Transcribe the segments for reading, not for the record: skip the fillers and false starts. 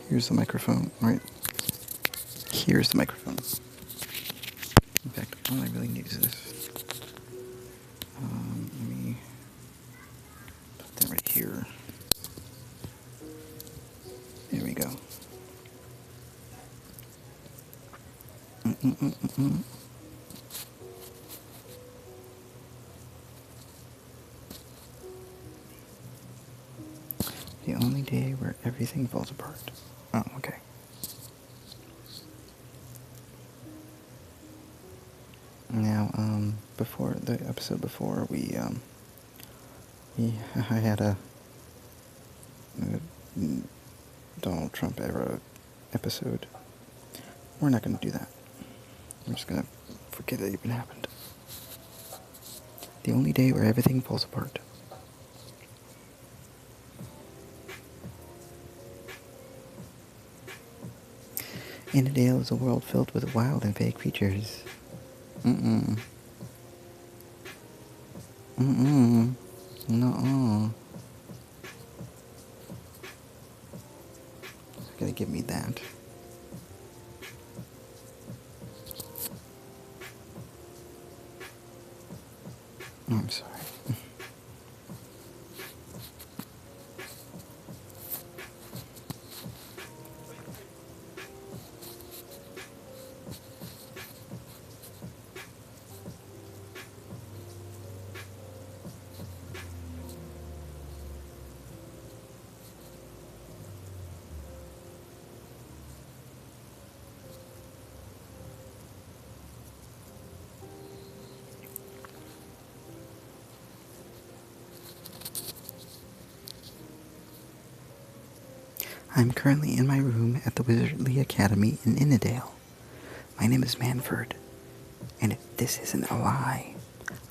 Here's the microphone, right? Here's the microphone. In fact, all I really need is this. Let me put that right here. There we go. The only day where everything falls apart. Oh, okay. Now, before the episode before, I had a Donald Trump era episode. We're not going to do that. We're just going to forget it even happened. The only day where everything falls apart. Innadale is a world filled with wild and vague creatures. No. Gotta give me that. Oh, I'm sorry. I'm currently in my room at the Wizardly Academy in Innadale. My name is Manford, and if this isn't a lie,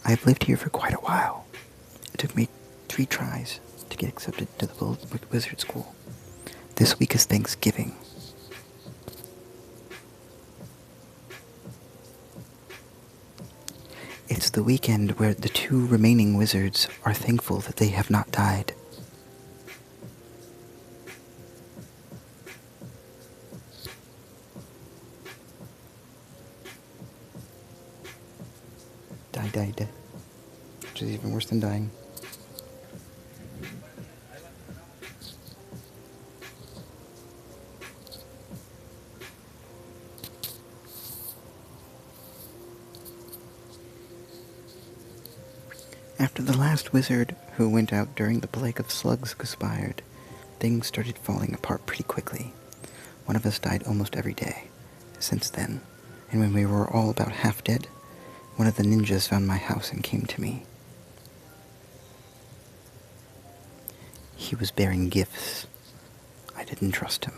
I've lived here for quite a while. It took me 3 tries to get accepted to the wizard school. This week is Thanksgiving. It's the weekend where the 2 remaining wizards are thankful that they have not died. Died. Which is even worse than dying. After the last wizard who went out during the plague of slugs expired, things started falling apart pretty quickly. One of us died almost every day since then, and when we were all about half dead, one of the ninjas found my house and came to me. He was bearing gifts. I didn't trust him.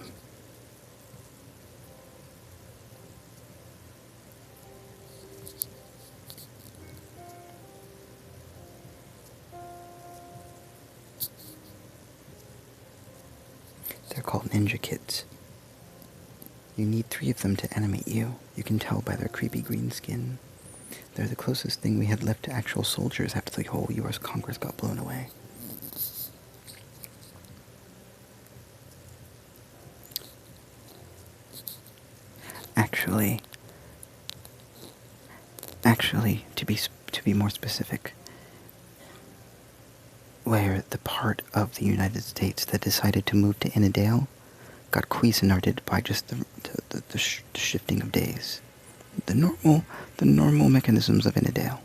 They're called ninja kids. You need 3 of them to animate you. You can tell by their creepy green skin. They're the closest thing we had left to actual soldiers after the whole U.S. Congress got blown away. Actually, to be more specific, where the part of the United States that decided to move to Innadale got Cuisinarted by just the shifting of days. The normal mechanisms of Innadale.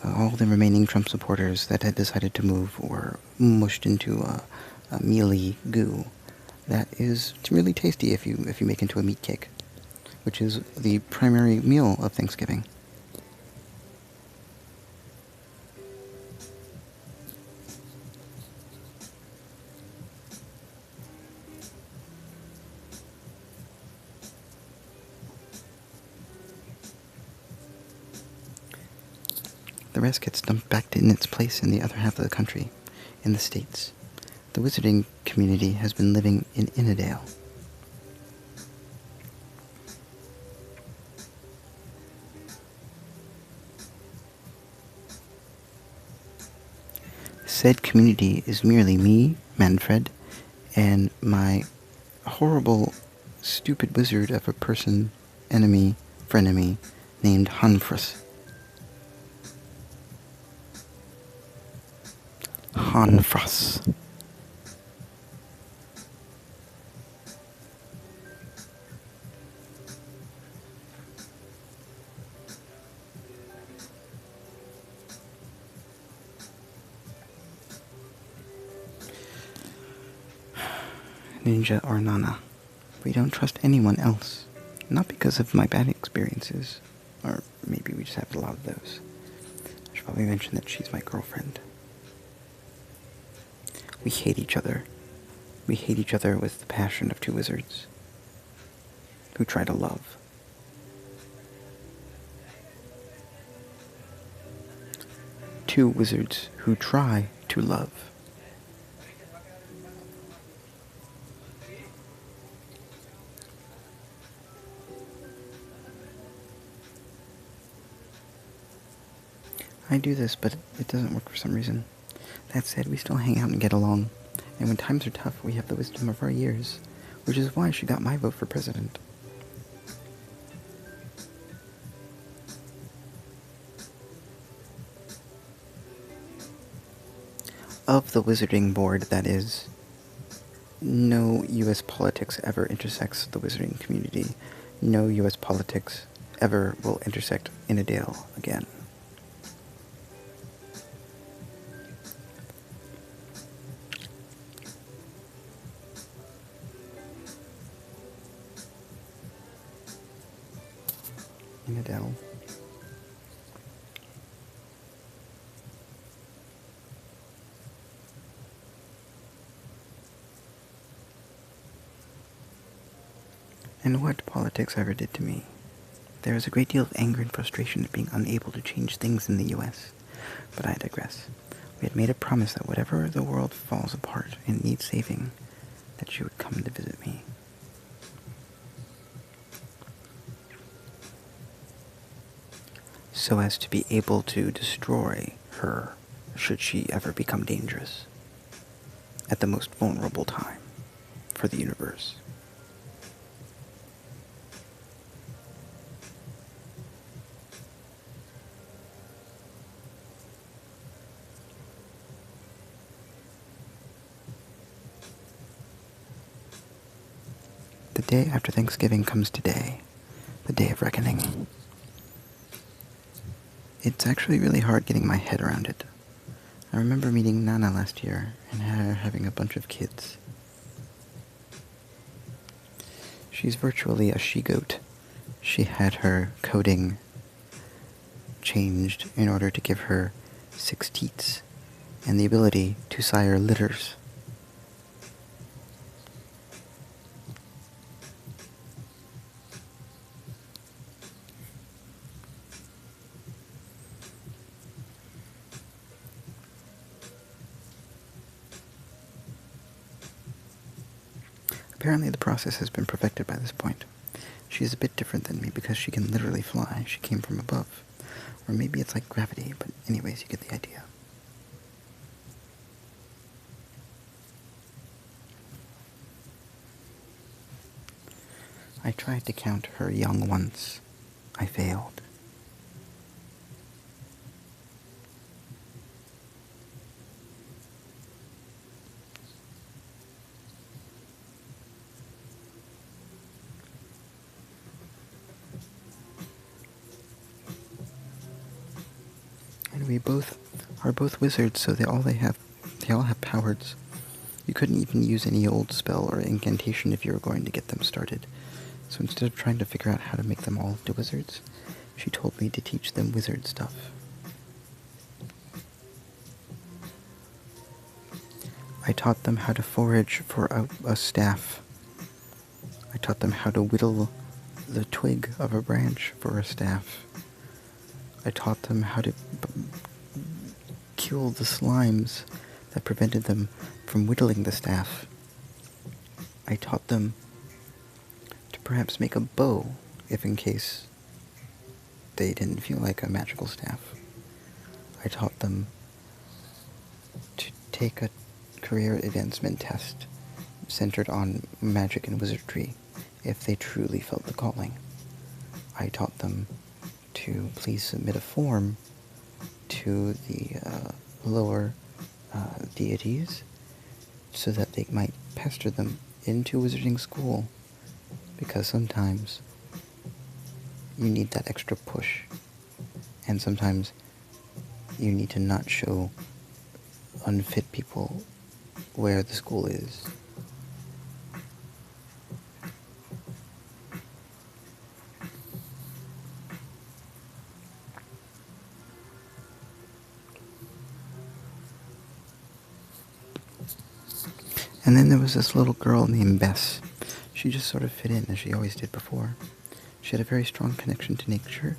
All the remaining Trump supporters that had decided to move were mushed into a mealy goo that is really tasty if you make into a meat cake, which is the primary meal of Thanksgiving. The rest gets dumped back in its place in the other half of the country, in the States. The wizarding community has been living in Innadale. Said community is merely me, Manfred, and my horrible, stupid wizard of a person, enemy, frenemy, named Hanfrus. Hanfrus. Ninja or Nana. We don't trust anyone else. Not because of my bad experiences. Or maybe we just have a lot of those. I should probably mention that she's my girlfriend. We hate each other. We hate each other with the passion of two wizards who try to love. Two wizards who try to love. I do this, but it doesn't work for some reason. That said, we still hang out and get along. And when times are tough, we have the wisdom of our years, which is why she got my vote for president. Of the Wizarding Board, that is, no U.S. politics ever intersects the Wizarding community. No U.S. politics ever will intersect Innadale again. Innadale. And what politics ever did to me. There is a great deal of anger and frustration at being unable to change things in the U.S. But I digress. We had made a promise that whatever the world falls apart and needs saving, that she would come to visit me. So as to be able to destroy her should she ever become dangerous at the most vulnerable time for the universe. The day after Thanksgiving comes today, the day of reckoning. It's actually really hard getting my head around it. I remember meeting Nana last year and her having a bunch of kids. She's virtually a she-goat. She had her coding changed in order to give her 6 teats and the ability to sire litters. Apparently the process has been perfected by this point. She is a bit different than me because she can literally fly. She came from above. Or maybe it's like gravity, but anyways, you get the idea. I tried to count her young once. I failed. And we are both wizards, so they all have powers. You couldn't even use any old spell or incantation if you were going to get them started. So instead of trying to figure out how to make them all into wizards, she told me to teach them wizard stuff. I taught them how to forage for a staff. I taught them how to whittle the twig of a branch for a staff. I taught them how to kill the slimes that prevented them from whittling the staff. I taught them to perhaps make a bow, if in case they didn't feel like a magical staff. I taught them to take a career advancement test centered on magic and wizardry if they truly felt the calling. I taught them to please submit a form to the lower deities so that they might pester them into wizarding school, because sometimes you need that extra push, and sometimes you need to not show unfit people where the school is. And then there was this little girl named Bess. She just sort of fit in, as she always did before. She had a very strong connection to nature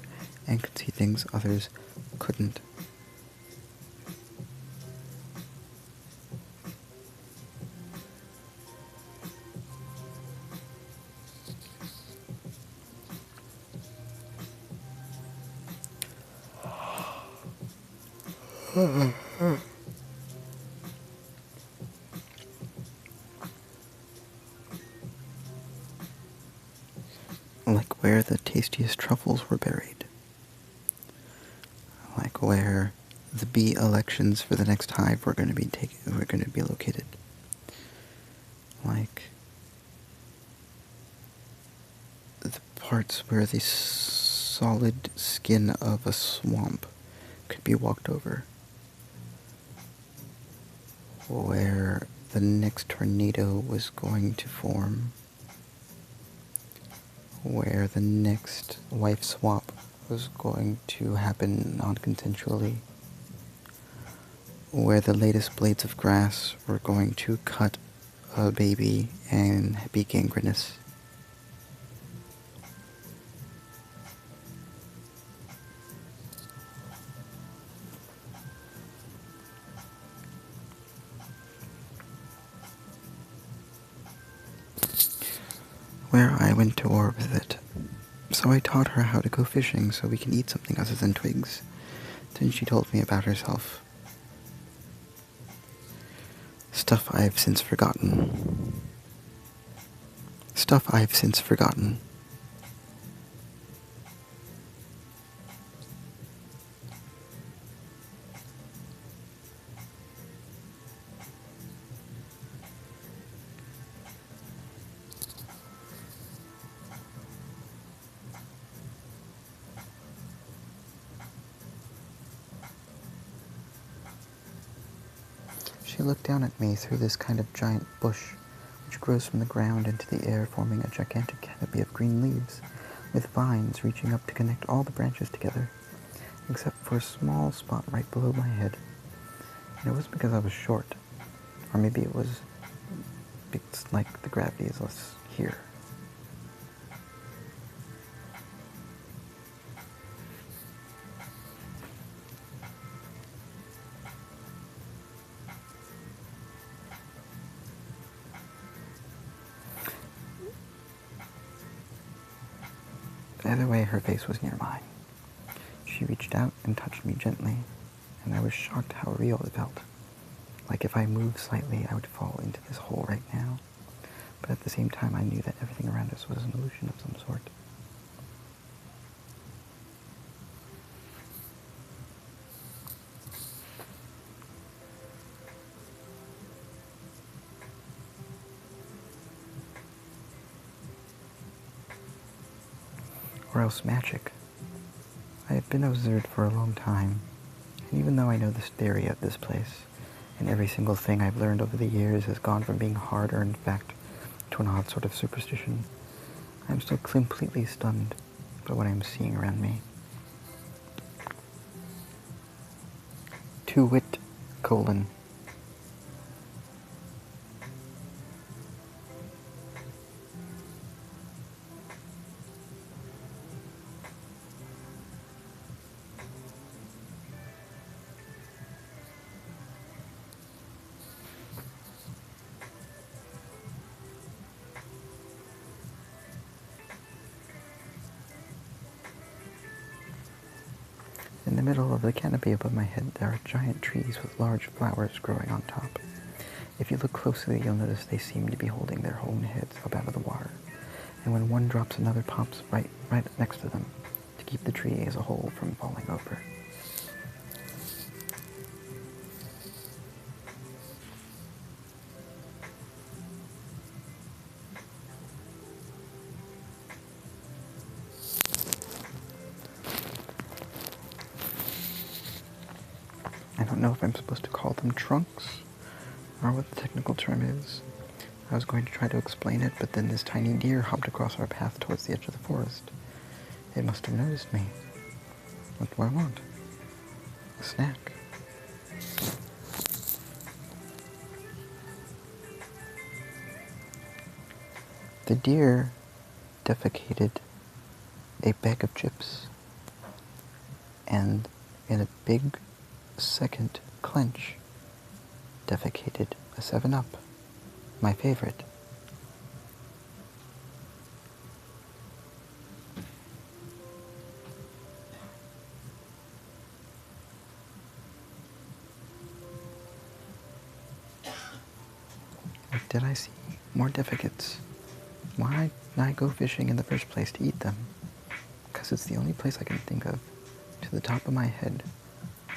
and could see things others couldn't. Like where the tastiest truffles were buried. Like where the bee elections for the next hive were going to be located. Like the parts where the solid skin of a swamp could be walked over. Where the next tornado was going to form. Where the next wife swap was going to happen non-consensually. Where the latest blades of grass were going to cut a baby and be gangrenous. Where I went to war with it. So I taught her how to go fishing so we can eat something other than twigs. Then she told me about herself. Stuff I've since forgotten. Stuff I've since forgotten. She looked down at me through this kind of giant bush, which grows from the ground into the air, forming a gigantic canopy of green leaves, with vines reaching up to connect all the branches together, except for a small spot right below my head. And it wasn't because I was short, or maybe it was like the gravity is less here. Either way, her face was near mine. She reached out and touched me gently, and I was shocked how real it felt. Like if I moved slightly, I would fall into this hole right now. But at the same time, I knew that everything around us was an illusion of some sort. Or else magic. I have been a wizard for a long time, and even though I know this theory of this place, and every single thing I've learned over the years has gone from being hard-earned fact to an odd sort of superstition, I am still completely stunned by what I am seeing around me. To wit, colon. In the middle of the canopy above my head, there are giant trees with large flowers growing on top. If you look closely, you'll notice they seem to be holding their own heads up out of the water. And when one drops, another pops right next to them to keep the tree as a whole from falling over. I don't know if I'm supposed to call them trunks, or what the technical term is. I was going to try to explain it, but then this tiny deer hopped across our path towards the edge of the forest. It must have noticed me. What do I want? A snack. The deer defecated a bag of chips, and in a big second clench, defecated a 7-Up, my favorite. What did I see? More defecates. Why did I go fishing in the first place to eat them? Because it's the only place I can think of, to the top of my head,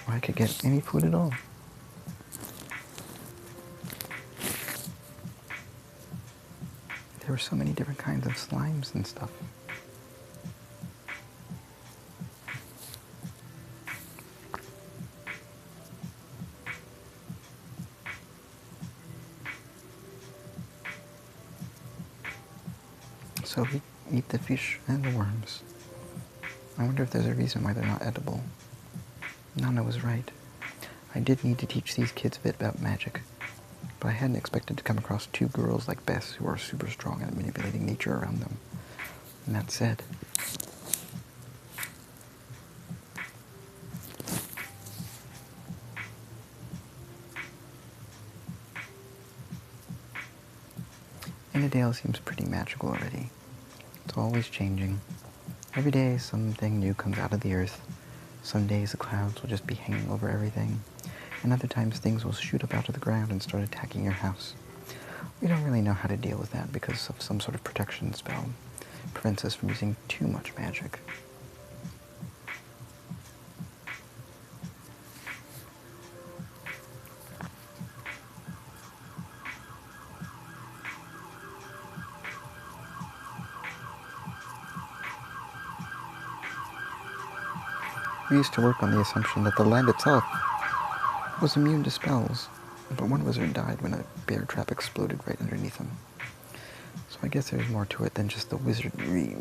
where I could get any food at all. There were so many different kinds of slimes and stuff. So we eat the fish and the worms. I wonder if there's a reason why they're not edible. Nana was right. I did need to teach these kids a bit about magic, but I hadn't expected to come across 2 girls like Bess who are super strong at manipulating nature around them. And that said, Innadale seems pretty magical already. It's always changing. Every day something new comes out of the earth. Some days the clouds will just be hanging over everything, and other times things will shoot up out of the ground and start attacking your house. We don't really know how to deal with that because of some sort of protection spell. It prevents us from using too much magic. We used to work on the assumption that the land itself was immune to spells, but one wizard died when a bear trap exploded right underneath him. So I guess there's more to it than just the wizardly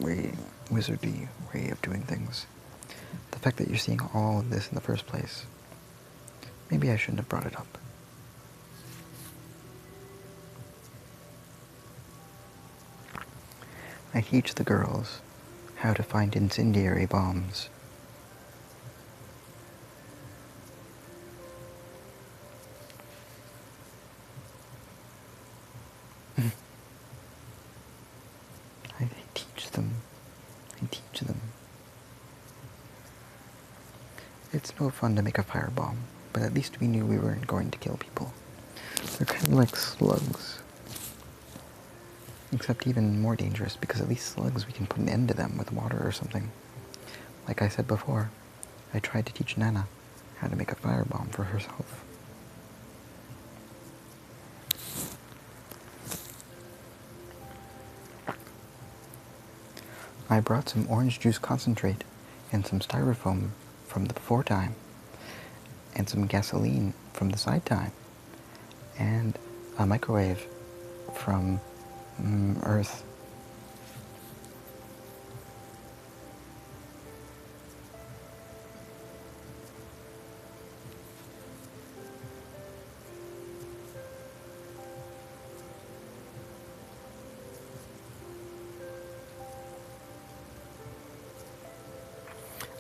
way of doing things. The fact that you're seeing all of this in the first place, maybe I shouldn't have brought it up. I teach the girls how to find incendiary bombs. I teach them. It's no fun to make a firebomb, but at least we knew we weren't going to kill people. They're kind of like slugs. Except even more dangerous, because at least slugs we can put an end to them with water or something. Like I said before, I tried to teach Nana how to make a firebomb for herself. I brought some orange juice concentrate and some styrofoam from the before time, and some gasoline from the side time, and a microwave from Earth.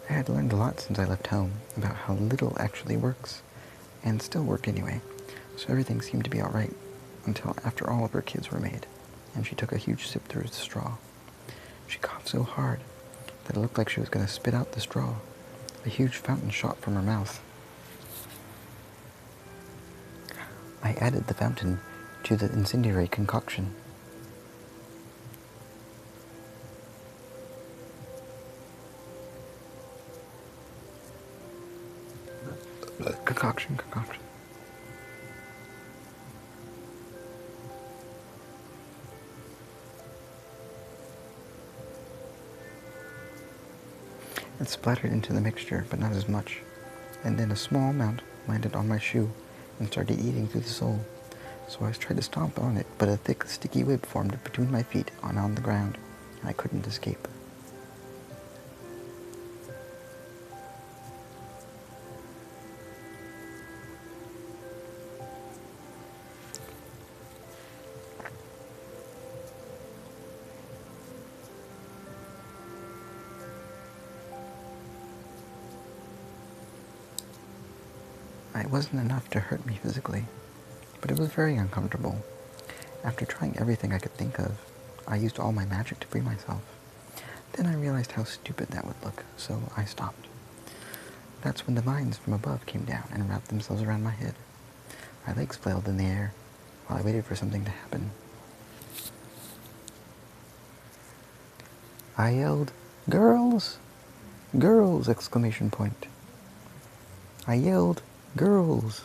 I had learned a lot since I left home about how little actually works, and still worked anyway, so everything seemed to be alright until after all of her kids were made, and she took a huge sip through the straw. She coughed so hard that it looked like she was going to spit out the straw. A huge fountain shot from her mouth. I added the fountain to the incendiary concoction. Concoction. It splattered into the mixture, but not as much, and then a small amount landed on my shoe and started eating through the sole. So I tried to stomp on it, but a thick, sticky web formed between my feet and on the ground, and I couldn't escape. It wasn't enough to hurt me physically, but it was very uncomfortable. After trying everything I could think of, I used all my magic to free myself. Then I realized how stupid that would look, so I stopped. That's when the vines from above came down and wrapped themselves around my head. My legs flailed in the air while I waited for something to happen. I yelled, "Girls! Girls!" exclamation point. I yelled, "Girls!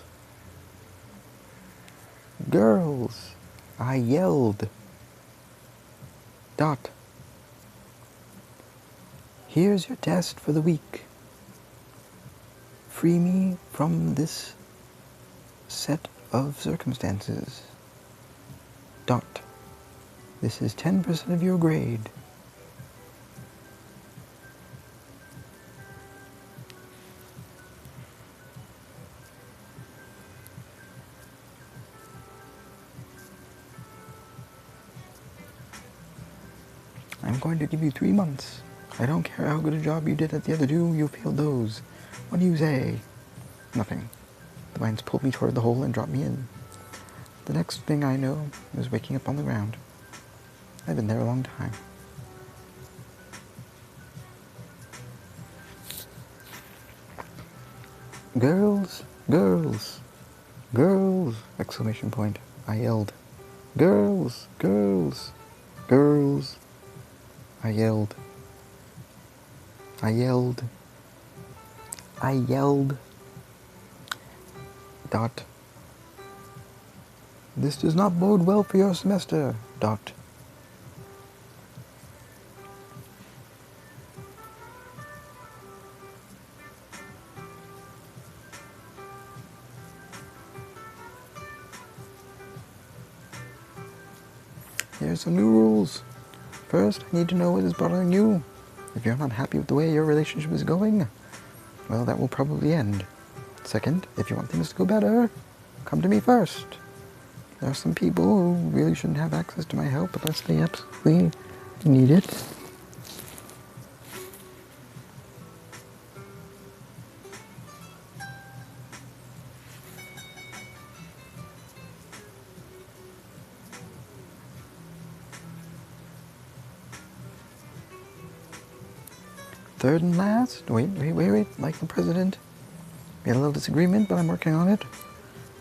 Girls!" I yelled. Dot. Here's your test for the week. Free me from this set of circumstances. Dot. This is 10% of your grade. I'm going to give you 3 months. I don't care how good a job you did at the other 2, you failed those. What do you say? Nothing. The vines pulled me toward the hole and dropped me in. The next thing I know was waking up on the ground. I've been there a long time. Girls! Girls! Girls! Exclamation point. I yelled. Girls! Girls! Girls! I yelled. I yelled. I yelled. Dot. This does not bode well for your semester. Dot. Here's some new rules. First, I need to know what is bothering you. If you're not happy with the way your relationship is going, well, that will probably end. Second, if you want things to go better, come to me first. There are some people who really shouldn't have access to my help unless they absolutely need it. Third and last, wait, like the president. We had a little disagreement, but I'm working on it.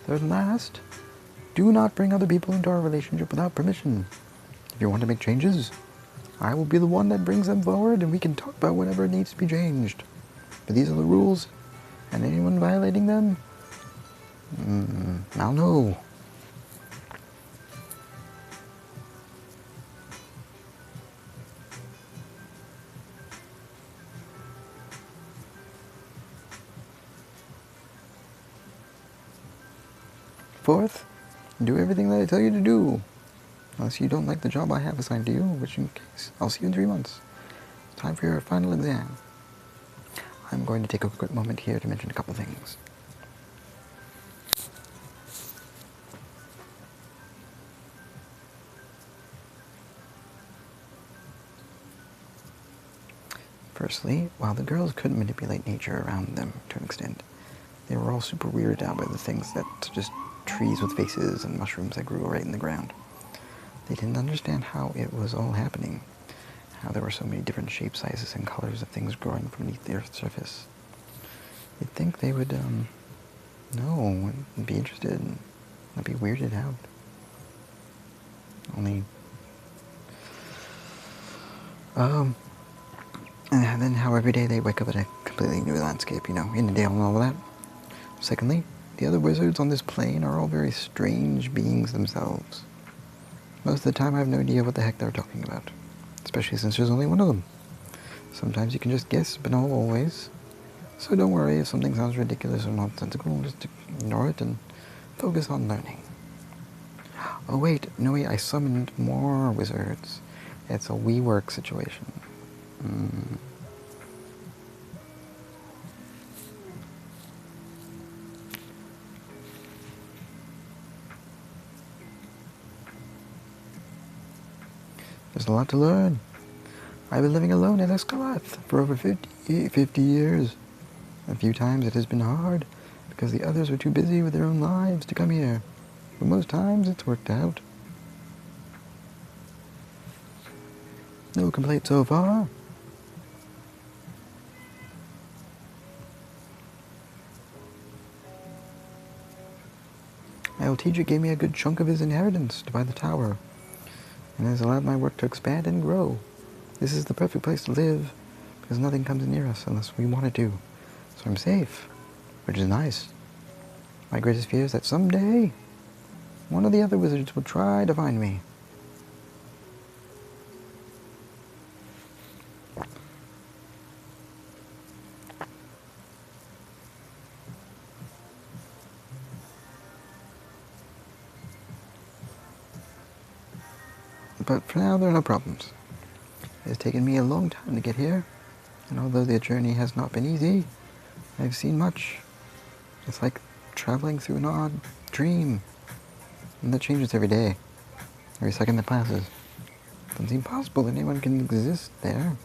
Third and last, do not bring other people into our relationship without permission. If you want to make changes, I will be the one that brings them forward and we can talk about whatever needs to be changed. But these are the rules, and anyone violating them, I'll know. Fourth, do everything that I tell you to do. Unless you don't like the job I have assigned to you, which in case, I'll see you in 3 months. It's time for your final exam. I'm going to take a quick moment here to mention a couple things. Firstly, while the girls could manipulate nature around them to an extent, they were all super weirded out by the things that just trees with faces and mushrooms that grew right in the ground. They didn't understand how it was all happening, how there were so many different shapes, sizes, and colors of things growing from beneath the Earth's surface. You'd think they would, know and be interested in I'd be weirded out. Only, and then how every day they wake up at a completely new landscape, you know, in the dale and all of that. Secondly, the other wizards on this plane are all very strange beings themselves. Most of the time I have no idea what the heck they're talking about, especially since there's only one of them. Sometimes you can just guess, but not always. So don't worry if something sounds ridiculous or nonsensical, just ignore it and focus on learning. Oh wait, no wait, I summoned more wizards. It's a WeWork situation. There's a lot to learn. I've been living alone in Escalath for over 50 years. A few times it has been hard because the others were too busy with their own lives to come here. But most times it's worked out. No complaints so far. My old teacher gave me a good chunk of his inheritance to buy the tower, and has allowed my work to expand and grow. This is the perfect place to live, because nothing comes near us unless we want it to. So I'm safe, which is nice. My greatest fear is that someday, one of the other wizards will try to find me. But for now, there are no problems. It has taken me a long time to get here, and although the journey has not been easy, I've seen much. It's like traveling through an odd dream, and that changes every day, every second that passes. It doesn't seem possible that anyone can exist there.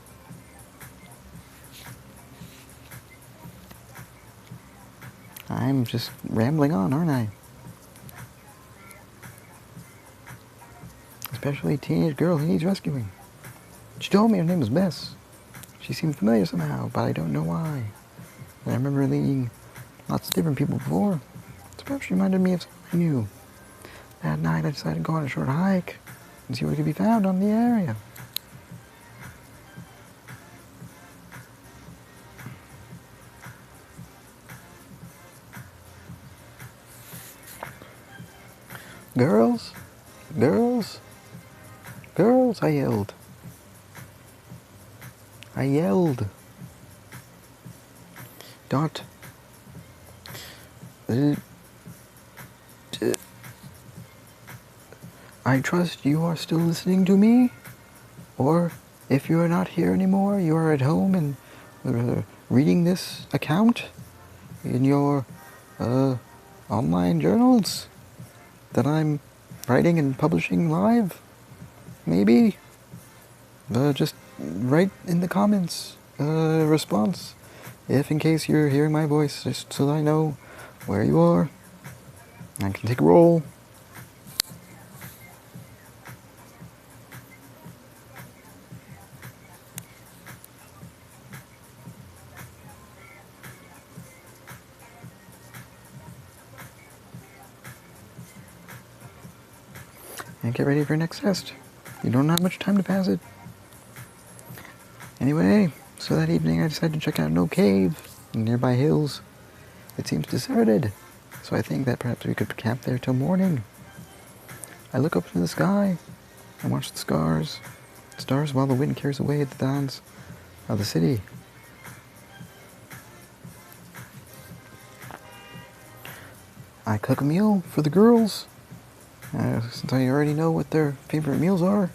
I'm just rambling on, aren't I? Especially a teenage girl who needs rescuing. She told me her name was Bess. She seemed familiar somehow, but I don't know why. And I remember meeting lots of different people before, so perhaps she reminded me of someone I knew. That night I decided to go on a short hike and see what could be found on the area. Girls, girls, girls, I yelled. Dot. I trust you are still listening to me, or if you are not here anymore, you are at home and reading this account in your online journals that I'm writing and publishing live. Maybe just write in the comments response if in case you're hearing my voice, just so that I know where you are. I can take a roll. And get ready for your next test. You don't have much time to pass it. Anyway, so that evening I decided to check out an old cave in nearby hills. It seems deserted, so I think that perhaps we could camp there till morning. I look up into the sky and watch the stars while the wind carries away the dawns of the city. I cook a meal for the girls, since I already know what their favorite meals are.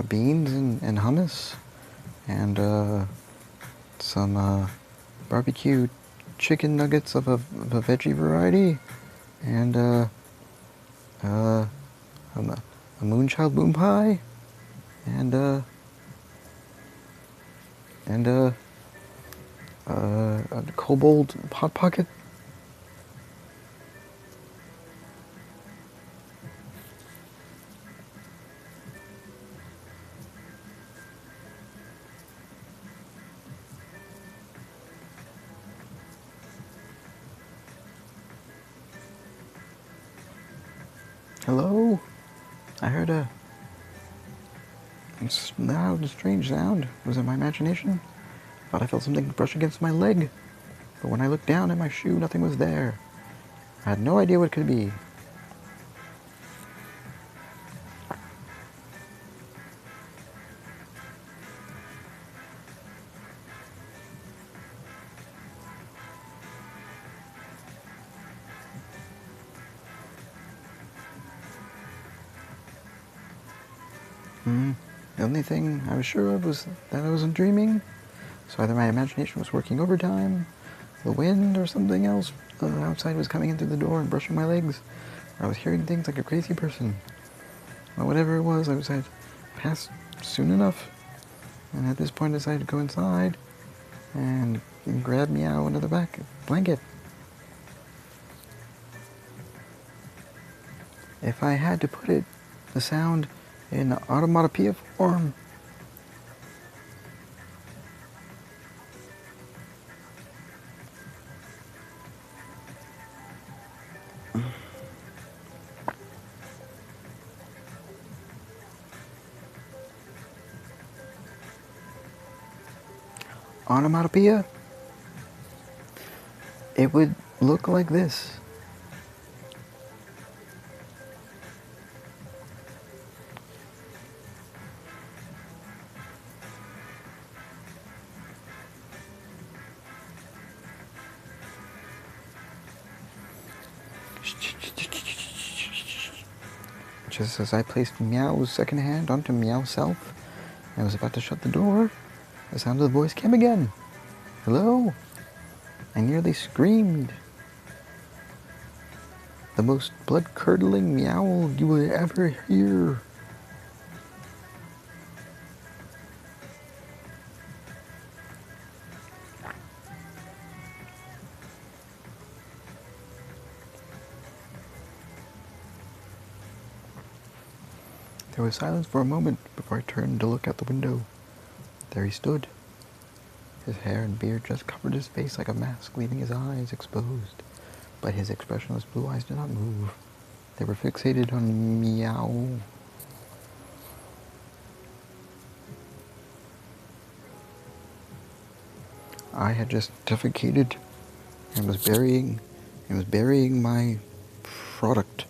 Beans and hummus, and some barbecue chicken nuggets of a veggie variety, and a moonchild moon pie, and a kobold hot pocket. Hello? I heard a loud, strange sound. Was it my imagination? Thought I felt something brush against my leg. But when I looked down at my shoe, nothing was there. I had no idea what it could be. The only thing I was sure of was that I wasn't dreaming. So either my imagination was working overtime, the wind, or something else outside was coming in through the door and brushing my legs. I was hearing things like a crazy person. Well, whatever it was, I had passed soon enough. And at this point, I decided to go inside and grab Meow under the back blanket. If I had to put the sound in automatopoeia form, onomatopoeia, it would look like this. Just as I placed Meow's second hand onto Meow's self, and I was about to shut the door, the sound of the voice came again. Hello? I nearly screamed. The most blood-curdling meow you would ever hear. There was silence for a moment before I turned to look out the window. There he stood. His hair and beard just covered his face like a mask, leaving his eyes exposed. But his expressionless blue eyes did not move. They were fixated on Meow. I had just defecated and was burying my product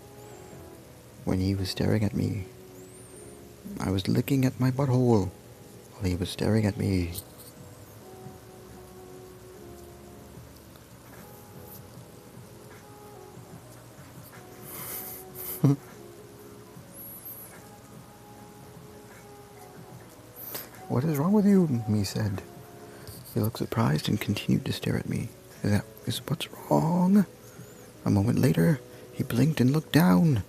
when he was staring at me. I was licking at my butthole while he was staring at me. What is wrong with you? He said. He looked surprised and continued to stare at me. Is what's wrong? A moment later, he blinked and looked down.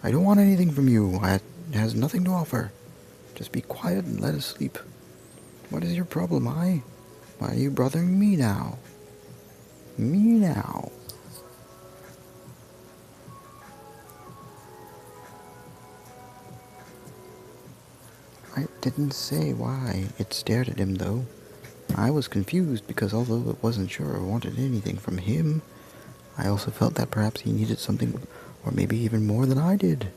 I don't want anything from you. It has nothing to offer. Just be quiet and let us sleep. What is your problem, Why are you bothering me now? Me now. I didn't say why. It stared at him, though. I was confused because although it wasn't sure or wanted anything from him, I also felt that perhaps he needed something, or maybe even more than I did.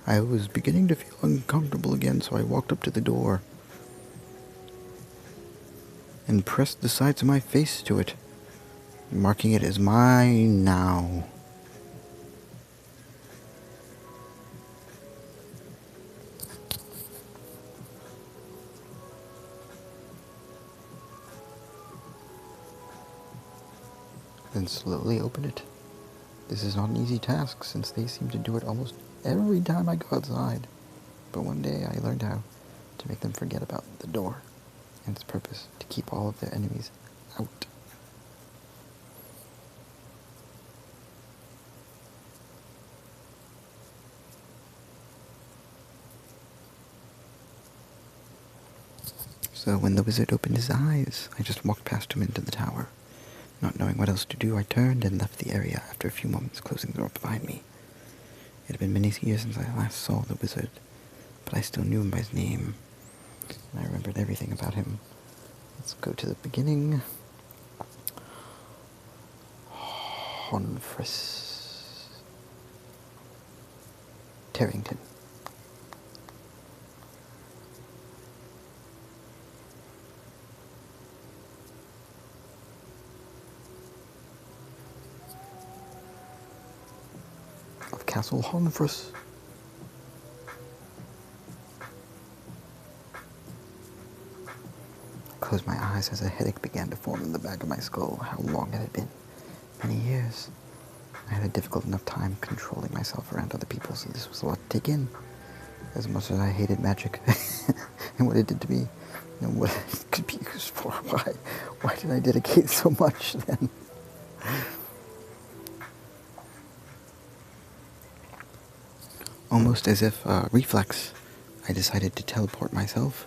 I was beginning to feel uncomfortable again, so I walked up to the door and pressed the sides of my face to it, marking it as mine now. Then slowly open it. This is not an easy task, since they seem to do it almost every time I go outside. But one day I learned how to make them forget about the door and its purpose to keep all of their enemies out. So when the wizard opened his eyes, I just walked past him into the tower. Not knowing what else to do, I turned and left the area after a few moments, closing the door behind me. It had been many years since I last saw the wizard, but I still knew him by his name, and I remembered everything about him. Let's go to the beginning. Honfris. Tarrington. Of Castle Honfrus. I closed my eyes as a headache began to form in the back of my skull. How long had it been? Many years. I had a difficult enough time controlling myself around other people, so this was a lot to take in. As much as I hated magic and what it did to me, and what it could be used for. Why did I dedicate so much then? Almost as if reflex, I decided to teleport myself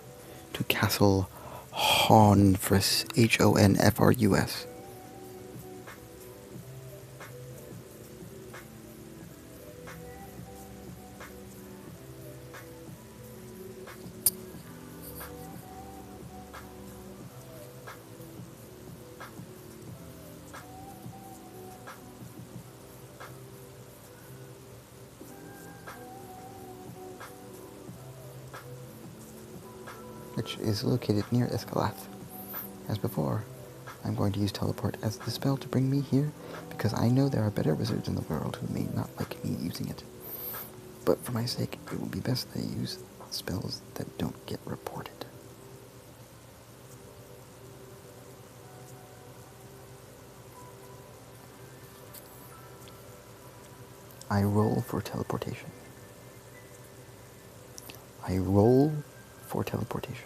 to Castle Honfrus, Honfrus. Which is located near Escalath. As before, I'm going to use teleport as the spell to bring me here, because I know there are better wizards in the world who may not like me using it. But for my sake, it will be best that I use spells that don't get reported. I roll for teleportation. I roll for teleportation.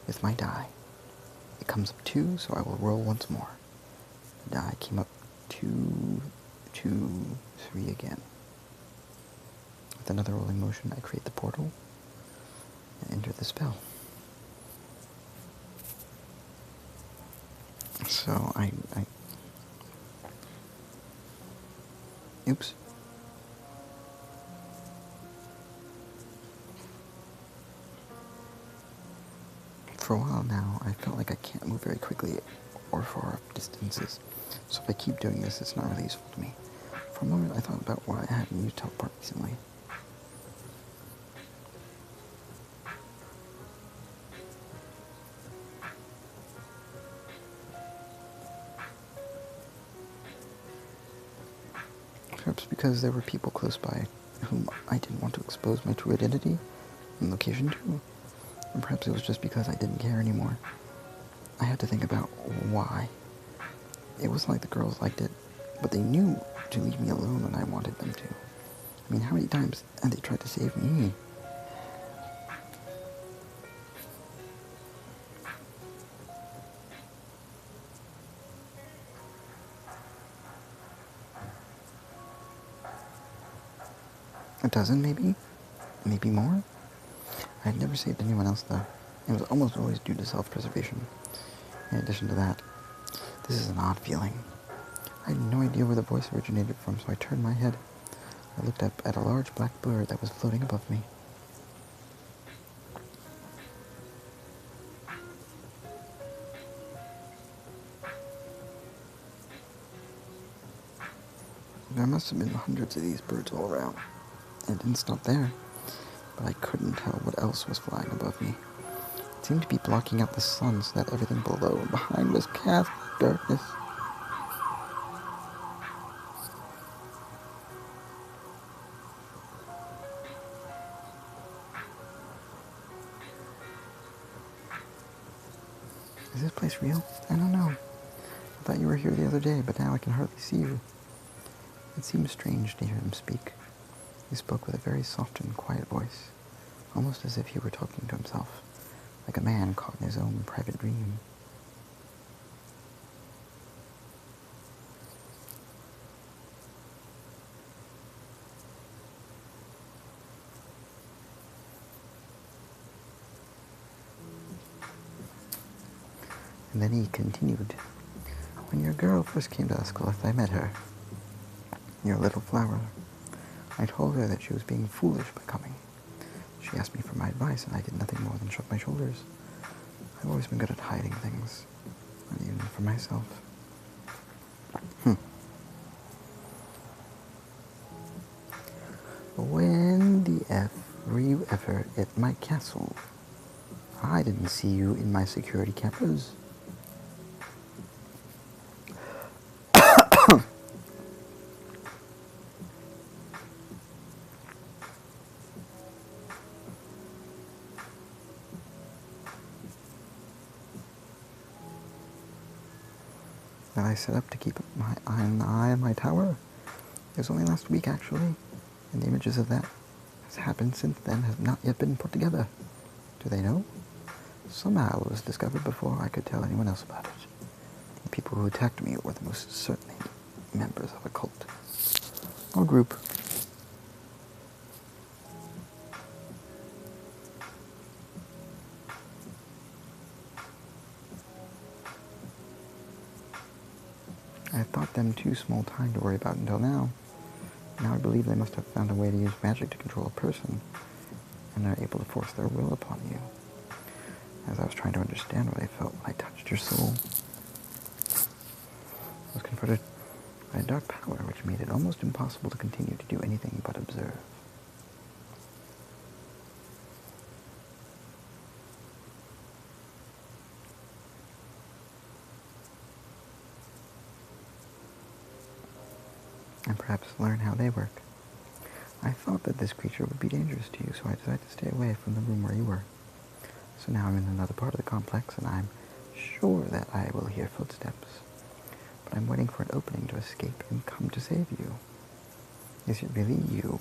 With my die, it comes up 2, so I will roll once more. The die came up 2, 2, 3 again. With another rolling motion, I create the portal and enter the spell. So I oops. For a while now, I felt like I can't move very quickly or far distances. So if I keep doing this, it's not really useful to me. For a moment, I thought about why I hadn't used teleport recently. Perhaps because there were people close by whom I didn't want to expose my true identity and location to. Or perhaps it was just because I didn't care anymore. I had to think about why. It was like the girls liked it, but they knew to leave me alone when I wanted them to. I mean, how many times had they tried to save me? A dozen, maybe? Maybe more? I had never saved anyone else, though. It was almost always due to self-preservation. In addition to that, this is an odd feeling. I had no idea where the voice originated from, so I turned my head. I looked up at a large black bird that was floating above me. There must have been hundreds of these birds all around. It didn't stop there, but I couldn't tell what else was flying above me. It seemed to be blocking out the sun so that everything below and behind was cast in darkness. Is this place real? I don't know. I thought you were here the other day, but now I can hardly see you. It seemed strange to hear him speak. He spoke with a very soft and quiet voice, almost as if he were talking to himself, like a man caught in his own private dream. And then he continued. When your girl first came to Escalath, I met her. Your little flower. I told her that she was being foolish by coming. She asked me for my advice, and I did nothing more than shrug my shoulders. I've always been good at hiding things, not even from myself. When the F were you ever at my castle? I didn't see you in my security cameras. That I set up to keep my eye on my tower? It was only last week, actually, and the images of that has happened since then have not yet been put together. Do they know? Somehow it was discovered before I could tell anyone else about it. The people who attacked me were the most certainly members of a cult. Or group. I thought them too small time to worry about until now. Now I believe they must have found a way to use magic to control a person, and are able to force their will upon you. As I was trying to understand what I felt when I touched your soul, I was confronted by a dark power which made it almost impossible to continue to do anything but observe. And perhaps learn how they work. I thought that this creature would be dangerous to you, so I decided to stay away from the room where you were. So now I'm in another part of the complex, and I'm sure that I will hear footsteps. But I'm waiting for an opening to escape and come to save you. Is it really you?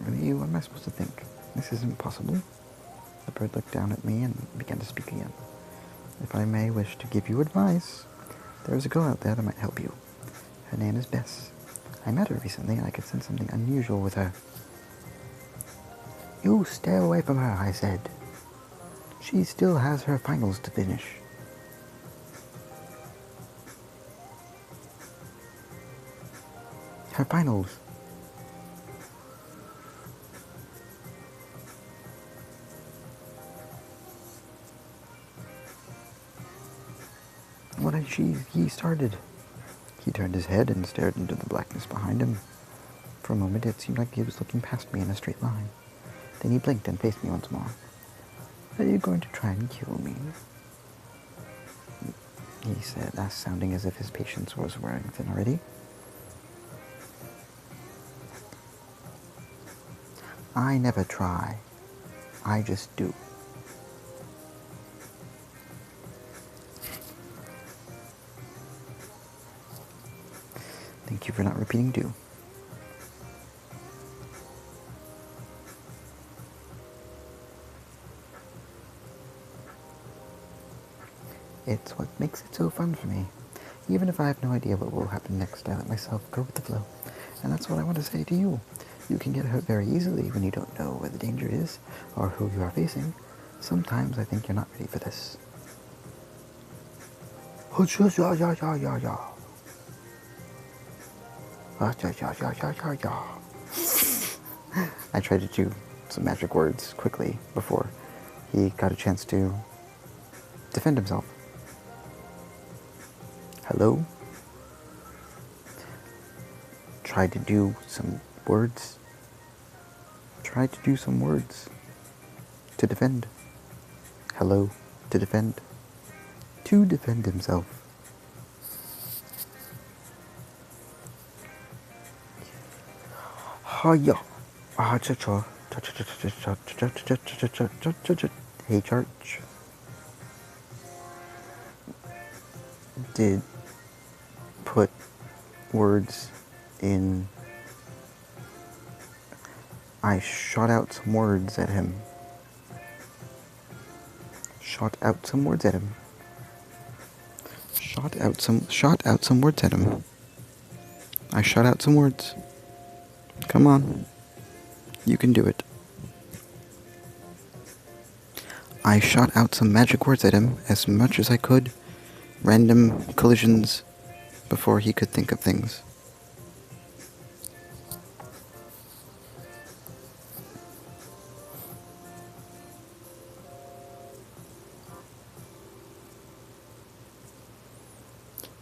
Really you? What am I supposed to think? This isn't possible. The bird looked down at me and began to speak again. If I may wish to give you advice, there is a girl out there that might help you. Her name is Bess. I met her recently, and I could sense something unusual with her. You stay away from her, I said. She still has her finals to finish. Her finals. What had he started? He turned his head and stared into the blackness behind him. For a moment it seemed like he was looking past me in a straight line. Then he blinked and faced me once more. Are you going to try and kill me? He said, sounding as if his patience was wearing thin already. I never try. I just do. Thank you for not repeating do. It's what makes it so fun for me. Even if I have no idea what will happen next, I let myself go with the flow. And that's what I want to say to you. You can get hurt very easily when you don't know where the danger is or who you are facing. Sometimes I think you're not ready for this. I tried to do some magic words quickly before he got a chance to defend himself. Hello? Tried to do some words. Tried to do some words to defend. Hello, to defend. To defend himself. Hiya. Hey, church. Did put words in. I shot out some words at him. Shot out some words at him. Shot out some words at him. I shot out some words. Come on. You can do it. I shot out some magic words at him as much as I could random collisions before he could think of things.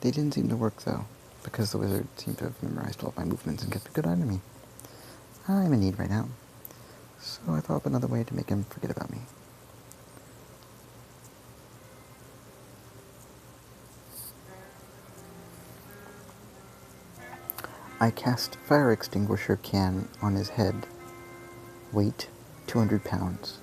They didn't seem to work, though, because the wizard seemed to have memorized all of my movements and kept a good eye on me. I'm in need right now, so I thought of another way to make him forget about me. I cast fire extinguisher can on his head. Weight, 200 pounds.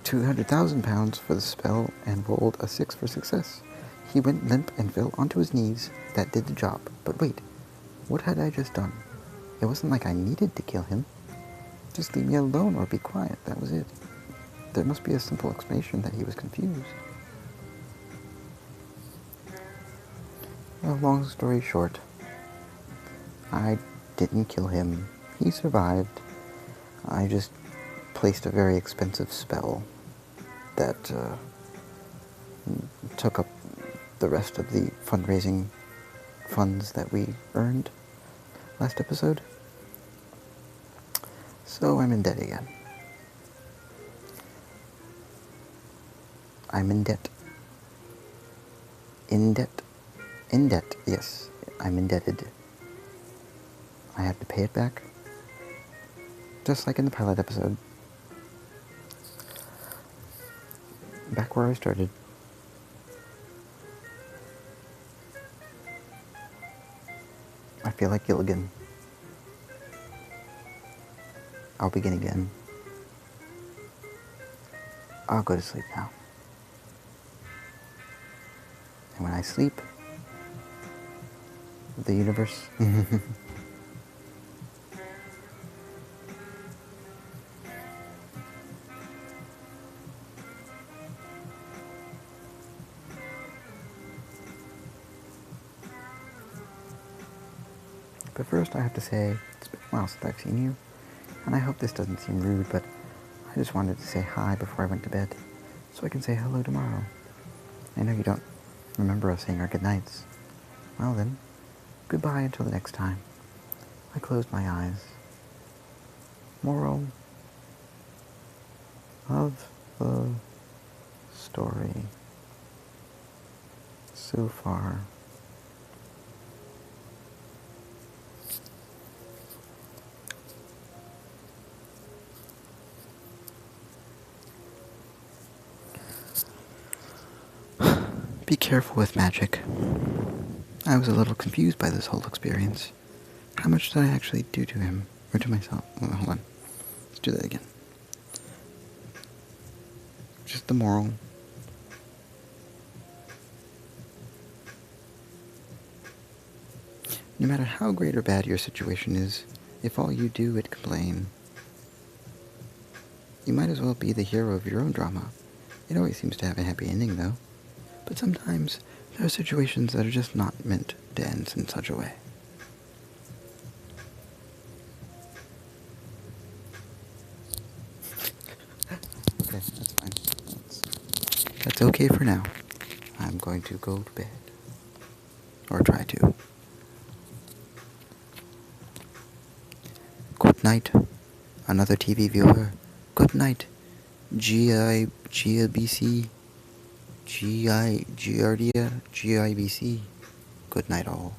£200,000 for the spell and rolled a 6 for success. He went limp and fell onto his knees. That did the job. But wait, what had I just done? It wasn't like I needed to kill him. Just leave me alone or be quiet, that was it. There must be a simple explanation that he was confused. Well, long story short, I didn't kill him. He survived. I just placed a very expensive spell that took up the rest of the fundraising funds that we earned last episode. So I'm in debt again. I'm in debt. In debt. In debt, yes. I'm indebted. I have to pay it back. Just like in the pilot episode. Back where I started. I feel like Gilligan. I'll begin again. I'll go to sleep now. And when I sleep, the universe... But first I have to say, it's been a while since I've seen you, and I hope this doesn't seem rude, but I just wanted to say hi before I went to bed, so I can say hello tomorrow. I know you don't remember us saying our goodnights. Well then, goodbye until the next time. I closed my eyes. Moral of the story so far. Be careful with magic. I was a little confused by this whole experience. How much did I actually do to him? Or to myself? Oh, hold on. Let's do that again. Just the moral. No matter how great or bad your situation is, if all you do is complain, you might as well be the hero of your own drama. It always seems to have a happy ending, though. But sometimes there are situations that are just not meant to end in such a way. Okay, that's fine. That's okay for now. I'm going to go to bed. Or try to. Good night, another TV viewer. Good night, GIBC. GIBC. Good night all.